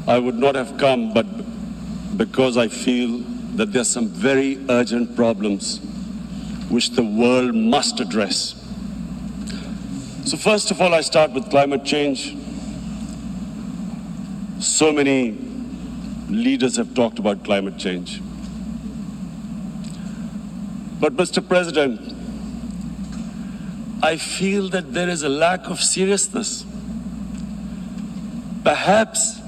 I would not have come, but because I feel that there are some very urgent problems which the world must address. So first of all, I start with climate change. So many leaders have talked about climate change. But Mr. President, I feel that there is a lack of seriousness. Perhaps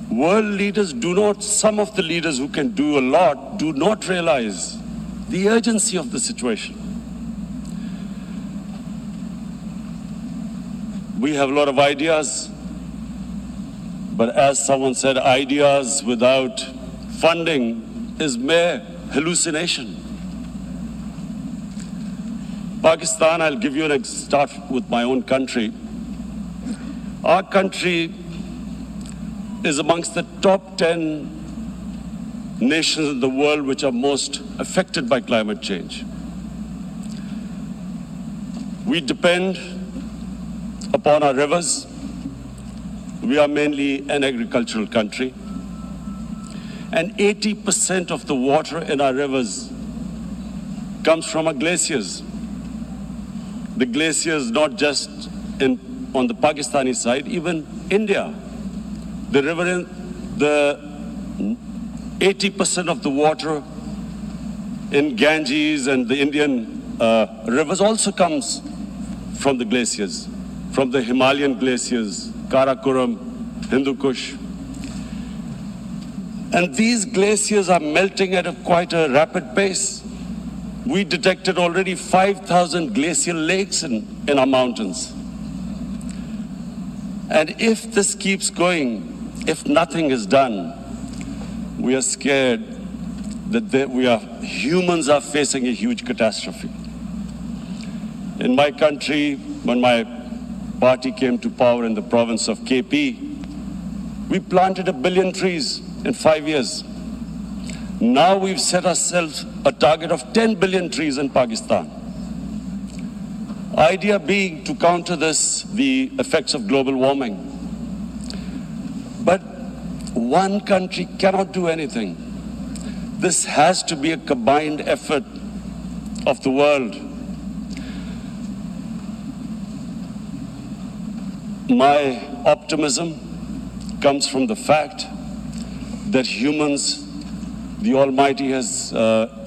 world leaders some of the leaders who can do a lot, do not realize the urgency of the situation. We have a lot of ideas, but as someone said, ideas without funding is mere hallucination. Pakistan, I'll give you start with my own country. Our country is amongst the top 10 nations in the world which are most affected by climate change. We depend upon our rivers. We are mainly an agricultural country. And 80% of the water in our rivers comes from our glaciers. The glaciers not just on the Pakistani side, even India. The 80% of the water in Ganges and the Indian rivers also comes from the glaciers, from the Himalayan glaciers, Karakoram, Hindu Kush. And these glaciers are melting at quite a rapid pace. We detected already 5,000 glacial lakes in our mountains. And if this keeps going, if nothing is done, we are scared that humans are facing a huge catastrophe. In my country, when my party came to power in the province of KP, we planted 1 billion trees in 5 years. Now we've set ourselves a target of 10 billion trees in Pakistan. Idea being to counter the effects of global warming. But one country cannot do anything. This has to be a combined effort of the world. My optimism comes from the fact that the Almighty has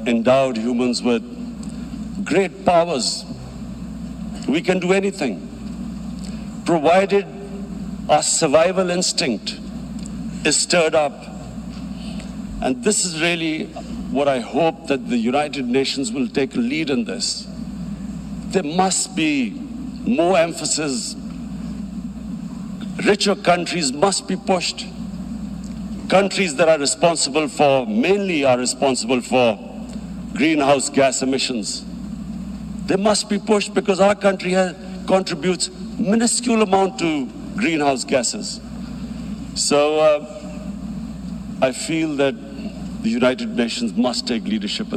endowed humans with great powers. We can do anything, provided our survival instinct is stirred up. And this is really what I hope that the United Nations will take a lead in this. There must be more emphasis. Richer countries must be pushed. Countries that are mainly responsible for greenhouse gas emissions. They must be pushed because our country contributes minuscule amount to greenhouse gases. So I feel that the United Nations must take leadership